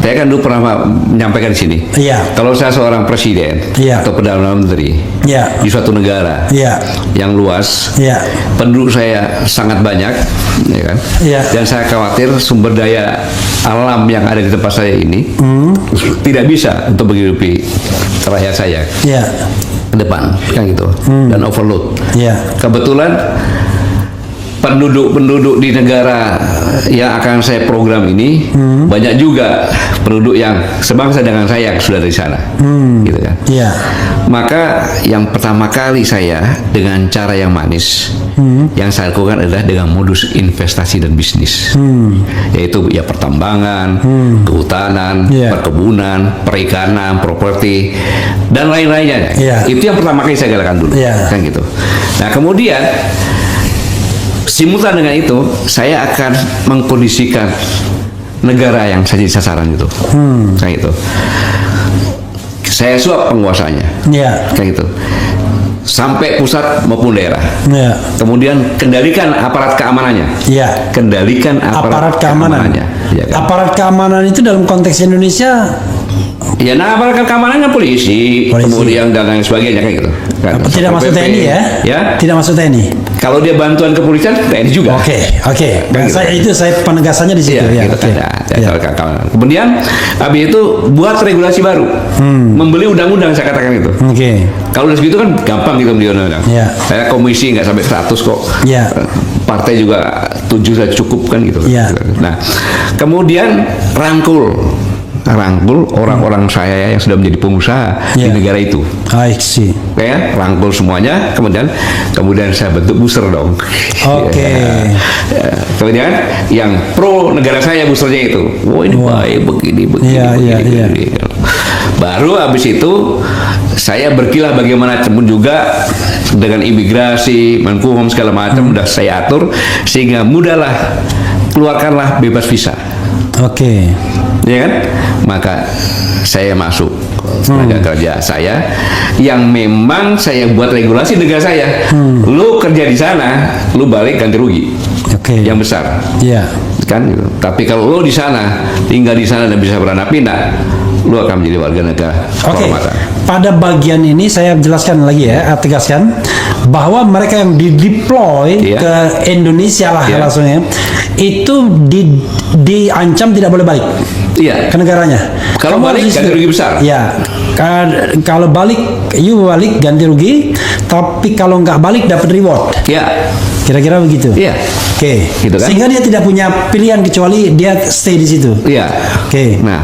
Saya kan dulu pernah menyampaikan di sini. Iya. Kalau saya seorang presiden Iya. atau perdana menteri Iya. di suatu negara Iya. yang luas, Iya. penduduk saya sangat banyak, ya kan? Iya. Dan saya khawatir sumber daya alam yang ada di tempat saya ini tidak bisa untuk menghidupi rakyat saya Iya. ke depan, kan gitu, dan overload. Iya. Kebetulan penduduk di negara yang akan saya program ini banyak juga penduduk yang sebangsa dengan saya yang sudah dari sana, gitu kan. Iya. Maka yang pertama kali saya dengan cara yang manis, yang saya lakukan adalah dengan modus investasi dan bisnis, yaitu ya pertambangan, kehutanan, Iya. perkebunan, perikanan, properti dan lain-lainnya. Iya. Itu yang pertama kali saya galakan dulu, Iya. kan gitu. Nah kemudian simultan dengan itu, saya akan mengkondisikan negara yang saya jadi sasaran itu, kayak gitu. Saya suap penguasanya, Iya. kayak gitu, sampai pusat maupun daerah. Iya. Kemudian kendalikan aparat keamanannya. Iya. Kendalikan Aparat keamanan. keamanannya. Ya, kan? Aparat keamanan itu dalam konteks Indonesia Ya, nah aparat keamanannya polisi, kemudian dan lain sebagainya, kayak gitu. Kan? tidak Satpol masuk PP, TNI ya? Ya. Tidak masuk TNI. Kalau dia bantuan kepolisian, TNI juga. Oke. Kan gitu. Saya penegasannya di situ Iya, ya. gitu Oke. kan. Ya, Iya. kawan-kawan. Kemudian habis itu buat regulasi baru, membeli undang-undang, saya katakan itu. Oke. Kalau udah segitu kan gampang gitu beli undang-undang. Iya. Saya komisi nggak sampai 100 kok. Iya. Partai juga 7 sudah cukup kan gitu. Iya. Nah, kemudian rangkul orang-orang saya yang sudah menjadi pengusaha di Iya. negara itu. I see. Ya, rangkul semuanya, kemudian saya bentuk booster dong. Oke. Ya, kemudian yang pro negara saya boosternya itu, wah ini baik begini Iya, iya, iya. Baru habis itu saya berkilah bagaimana pun juga dengan imigrasi, Menkumham segala macam udah saya atur sehingga mudahlah, keluarkanlah bebas visa. Oke. Ya kan? Maka saya masuk tenaga kerja saya yang memang saya buat regulasi negara saya. Lu kerja di sana, lu balik ganti rugi Oke. yang besar, Iya. kan? Gitu. Tapi kalau lu di sana, tinggal di sana dan bisa beranak pindah, lu akan menjadi warga negara Oke. kehormatan. Pada bagian ini saya jelaskan lagi ya, tegaskan bahwa mereka yang dideploy Iya. ke Indonesia lah Iya. langsungnya itu diancam tidak boleh balik Iya. ke negaranya. Kalau Kamu balik harus ganti rugi besar. Ya, kalau balik, balik ganti rugi, tapi kalau nggak balik dapat reward. Ya, Kira-kira begitu. iya, Oke. Gitu kan? Sehingga dia tidak punya pilihan kecuali dia stay di situ. iya. Oke. Nah,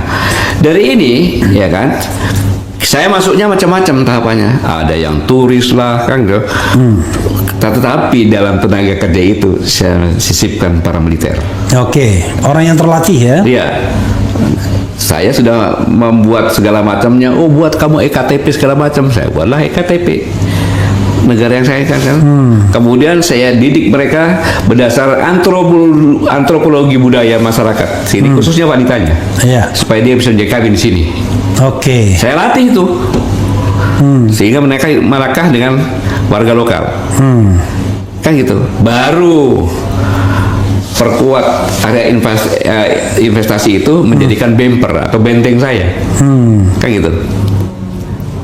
dari ini, ya kan, saya masuknya macam-macam tahapannya. Ada yang turis lah, kan gitu. Tetapi dalam tenaga kerja itu saya sisipkan para militer. Oke. Orang yang terlatih ya. Iya. Saya sudah membuat segala macamnya. Oh, buat kamu EKTP segala macam. Saya buatlah EKTP negara yang saya kan. Kemudian saya didik mereka berdasar antropologi budaya masyarakat sini, khususnya wanitanya, Iya. supaya dia bisa menjadi kawin di sini. Oke. Saya latih itu, sehingga mereka melakah dengan warga lokal, kan gitu. Baru perkuat area investasi itu menjadikan bumper atau benteng saya, kan gitu.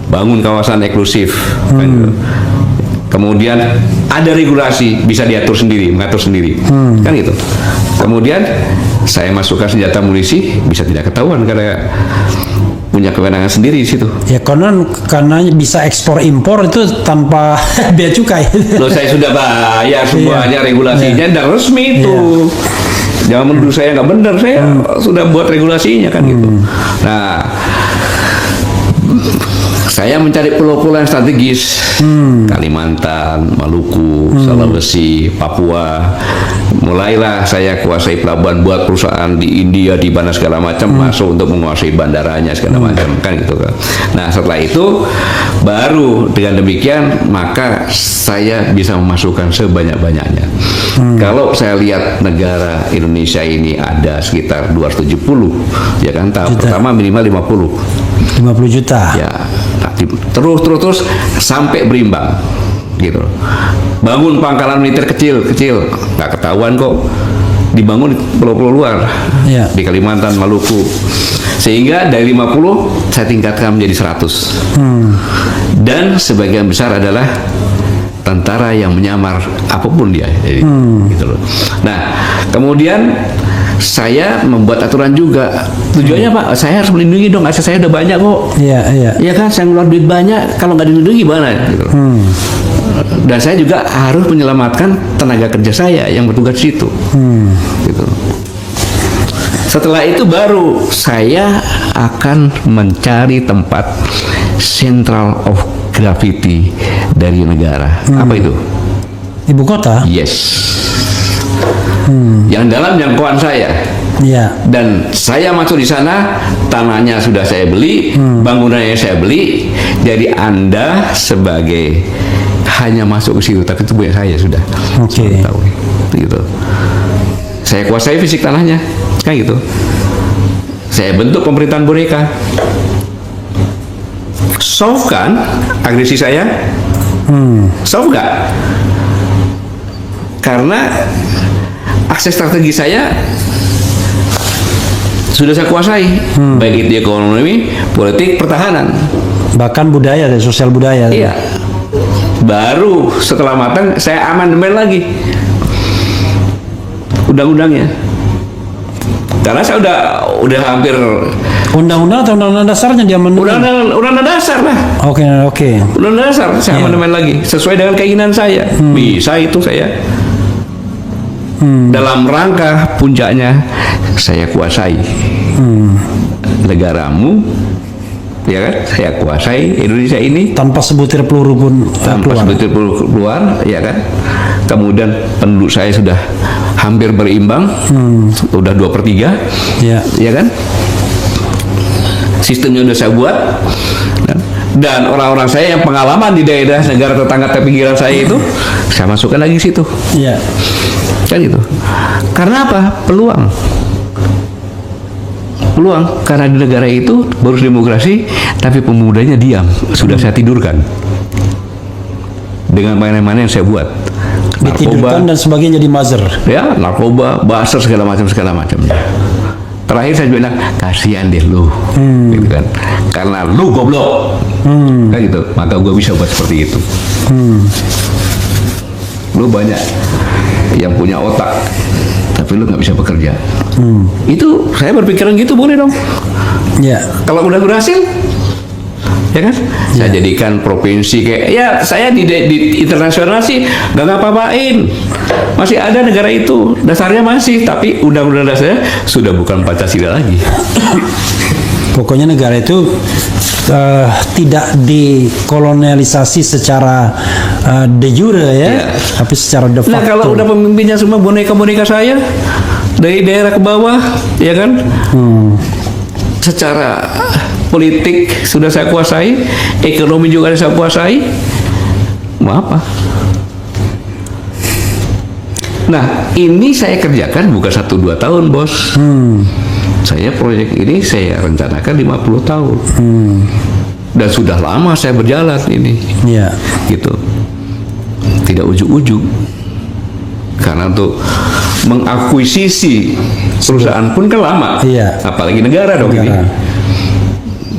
Bangun kawasan eksklusif, kan gitu. Kemudian ada regulasi, bisa diatur sendiri, mengatur sendiri, kan gitu. Kemudian saya masukkan senjata munisi, bisa tidak ketahuan karena punya kewenangan sendiri di situ. Ya karena bisa ekspor impor itu tanpa bea cukai. Loh, saya sudah bayar semuanya, regulasinya dan resmi itu. Jangan menuduh saya nggak benar, saya sudah buat regulasinya, kan gitu. Nah, saya mencari pulau-pulau yang strategis, Kalimantan, Maluku, Sulawesi, Papua. Mulailah saya kuasai pelabuhan, buat perusahaan di India, di mana segala macam, masuk untuk menguasai bandaranya segala macam, kan gitu kan. Nah, setelah itu baru dengan demikian maka saya bisa memasukkan sebanyak-banyaknya. Kalau saya lihat negara Indonesia ini ada sekitar 270, ya kan, tahap pertama minimal 50 juta. ya, terus sampai berimbang gitu. Bangun pangkalan militer kecil nggak ketahuan kok, dibangun di pulau-pulau luar, Ya. di Kalimantan, Maluku. Sehingga dari 50 saya tingkatkan menjadi 100. Dan sebagian besar adalah tentara yang menyamar apapun dia. Jadi, gitu loh. Nah, kemudian saya membuat aturan juga. Tujuannya Pak, saya harus melindungi dong, aset saya udah banyak kok. Iya, iya. Iya kan, saya ngeluar duit banyak, kalau nggak dilindungi gimana? Gitu. Dan saya juga harus menyelamatkan tenaga kerja saya yang bertugas di situ. Gitu. Setelah itu baru saya akan mencari tempat central of gravity dari negara. Apa itu? Ibu kota? Yes. Yang dalam jangkauan saya. Iya. Dan saya masuk di sana, tanahnya sudah saya beli, bangunannya saya beli. Jadi Anda sebagai hanya masuk ke situ, tapi itu punya saya sudah. Oke. Tahu, gitu. Saya kuasai fisik tanahnya, kayak gitu. Saya bentuk pemerintahan boneka. Soft kan agresi saya? Soft nggak? Karena akses strategi saya sudah saya kuasai, baik itu ekonomi, politik, pertahanan. Bahkan budaya dan sosial budaya. Iya. Baru setelah matang saya amandemen lagi undang-undangnya. Karena saya udah hampir Undang-undang atau undang-undang dasarnya dia undang-undang dasar lah. Oke, oke. Undang-undang dasar saya amandemen lagi sesuai dengan keinginan saya. Bisa itu saya. Dalam rangka puncaknya saya kuasai negaramu, ya kan? Saya kuasai Indonesia ini Tanpa sebutir peluru pun tanpa keluar. sebutir keluar, ya kan? Kemudian penduduk saya sudah hampir berimbang, udah 2/3, ya kan? Sistemnya udah saya buat, dan orang-orang saya yang pengalaman di daerah negara tetangga pinggiran saya itu, saya masukkan lagi situ. Iya. Kan gitu. Karena apa? Peluang. Karena di negara itu baru demokrasi, tapi pemudanya diam. Sudah saya tidurkan dengan mana-mana yang saya buat. Ditidurkan dan sebagainya jadi mother. Ya, narkoba, buzzer segala macam. Terakhir saya bilang, kasihan deh lu, gitu kan? Karena lu goblok, kan gitu. Maka gue bisa buat seperti itu. Lu banyak yang punya otak, tapi lu nggak bisa bekerja. Itu saya berpikiran gitu, boleh dong. Ya. Kalau udah berhasil, ya kan? Saya jadikan provinsi kayak, ya saya di internasional sih nggak ngapa-ngapain. Masih ada negara itu, dasarnya masih, tapi undang-undang dasarnya sudah bukan Pancasila lagi. Pokoknya negara itu tidak dikolonialisasi secara de jure ya, tapi secara de facto. Nah kalau udah pemimpinnya semua boneka-boneka saya dari daerah ke bawah, ya kan? Secara politik sudah saya kuasai, ekonomi juga saya kuasai, mau apa? Nah ini saya kerjakan bukan 1-2 tahun, bos. Saya proyek ini saya rencanakan 50 tahun. Dan sudah lama saya berjalan ini. Iya. Gitu. Tidak ujuk-ujuk. Karena untuk mengakuisisi perusahaan pun kan lama. Iya. Apalagi negara dong ini.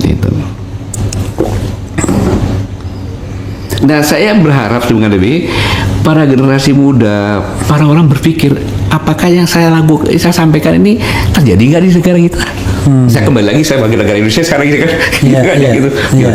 Gitu. Nah, saya berharap dengan lebih para generasi muda, para orang berpikir, apakah yang saya sampaikan ini terjadi nggak di negara kita? Saya kembali lagi, saya bagi negara Indonesia sekarang gitu kan. Iya, iya, gitu. iya.